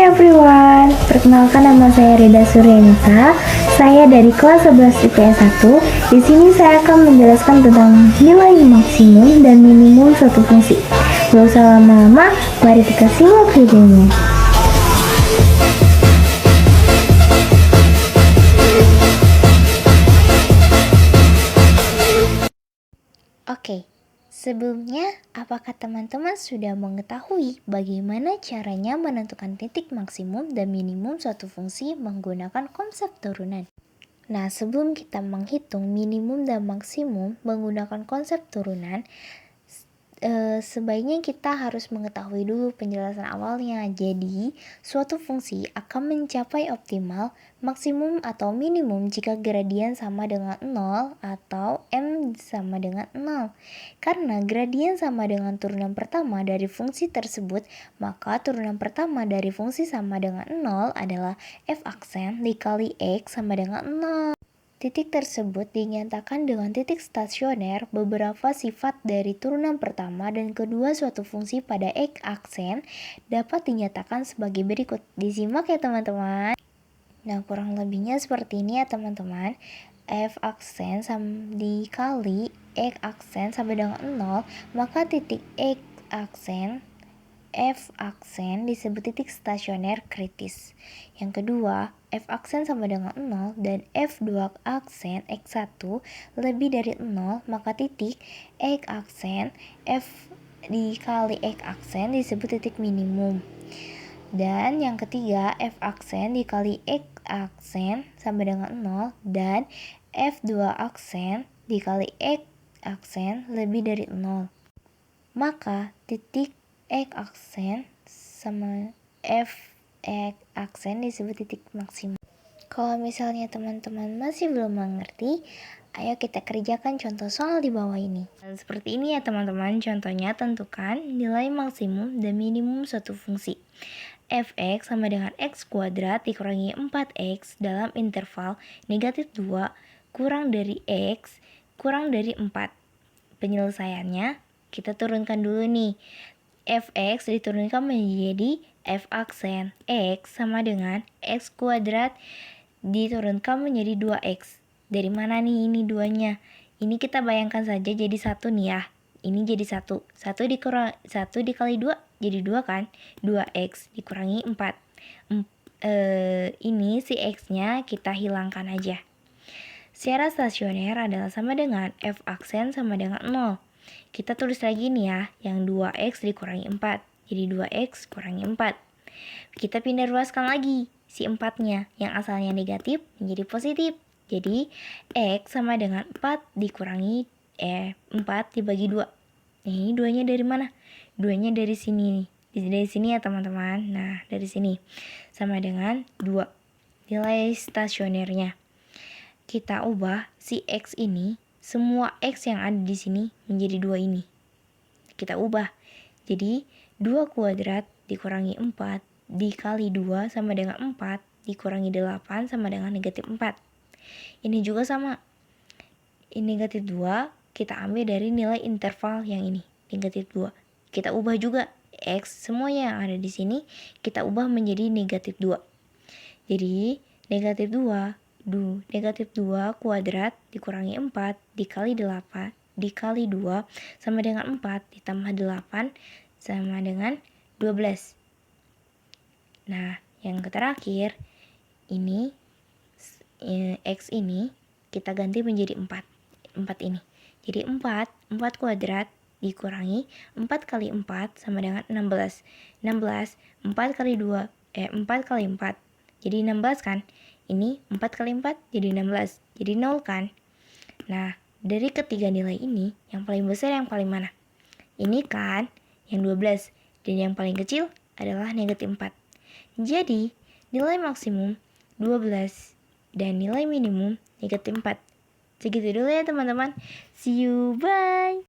Hai everyone, perkenalkan nama saya Rida Suryanita. Saya dari kelas 11 IPS 1. Di sini saya akan menjelaskan tentang nilai maksimum dan minimum suatu fungsi. Gak usah lama-lama, mari kita simak videonya. Oke, sebelumnya apakah teman-teman sudah mengetahui bagaimana caranya menentukan titik maksimum dan minimum suatu fungsi menggunakan konsep turunan? Nah, sebelum kita menghitung minimum dan maksimum menggunakan konsep turunan, sebaiknya kita harus mengetahui dulu penjelasan awalnya. Jadi, suatu fungsi akan mencapai optimal, maksimum atau minimum jika gradien sama dengan 0 atau m sama dengan 0. Karena gradien sama dengan turunan pertama dari fungsi tersebut, maka turunan pertama dari fungsi sama dengan 0 adalah f aksen dikali x sama dengan 0. Titik tersebut dinyatakan dengan titik stasioner. Beberapa sifat dari turunan pertama dan kedua suatu fungsi pada x aksen dapat dinyatakan sebagai berikut. Disimak ya teman-teman. Nah, kurang lebihnya seperti ini ya teman-teman. F aksen dikali x aksen sampai dengan 0, maka titik x aksen F aksen disebut titik stasioner kritis. Yang kedua, F aksen sama dengan 0 dan F2 aksen X1 lebih dari 0, maka titik X aksen F dikali X aksen disebut titik minimum. Dan yang ketiga, F aksen dikali X aksen sama dengan 0 dan F2 aksen dikali X aksen lebih dari 0. Maka titik X aksen sama F X aksen disebut titik maksimum. Kalau misalnya teman-teman masih belum mengerti, ayo kita kerjakan contoh soal di bawah ini. Dan seperti ini ya teman-teman, contohnya tentukan nilai maksimum dan minimum suatu fungsi. Fx sama dengan x kuadrat dikurangi 4x dalam interval negatif 2 kurang dari x kurang dari 4. Penyelesaiannya kita turunkan dulu nih. Fx diturunkan menjadi f aksen x sama dengan x kuadrat diturunkan menjadi 2x. Dari mana nih ini duanya? Ini kita bayangkan saja jadi 1 nih ya. Ini jadi 1. 1 dikali 2 jadi 2 kan? 2x dikurangi 4. Ini si x-nya kita hilangkan aja. Secara stasioner adalah sama dengan f aksen sama dengan 0. Kita tulis lagi nih ya, yang 2x dikurangi 4. Jadi 2x kurangi 4. Kita pindah ruaskan lagi si 4-nya. Yang asalnya negatif menjadi positif. Jadi x sama dengan 4 dikurangi 4 dibagi 2. Nah, ini 2-nya dari mana? 2-nya dari sini nih. Dari sini ya teman-teman. Nah, dari sini. Sama dengan 2. Nilai stasionernya. Kita ubah si x ini, semua x yang ada di sini menjadi 2 ini. Kita ubah. Jadi 2 kuadrat dikurangi 4 dikali 2 sama dengan 4 dikurangi 8 sama dengan negatif 4. Ini juga sama. Ini negatif 2 kita ambil dari nilai interval yang ini, negatif 2. Kita ubah juga x semuanya yang ada di sini kita ubah menjadi negatif 2. Jadi negatif 2 kuadrat dikurangi 4 dikali 8 dikali 2 sama dengan 4 ditambah 8 sama dengan 12. Nah, yang terakhir ini x ini kita ganti menjadi 4. 4 ini. Jadi 4 kuadrat dikurangi 4 kali 4 sama dengan 16. 16 4 kali 2 4 kali 4 jadi 16 kan? Ini 4 kali 4 jadi 16. Jadi 0 kan? Nah, dari ketiga nilai ini, yang paling besar yang paling mana? Ini kan, yang 12. Dan yang paling kecil adalah negatif 4. Jadi, nilai maksimum 12 dan nilai minimum negatif 4. Segitu dulu ya teman-teman. See you, bye!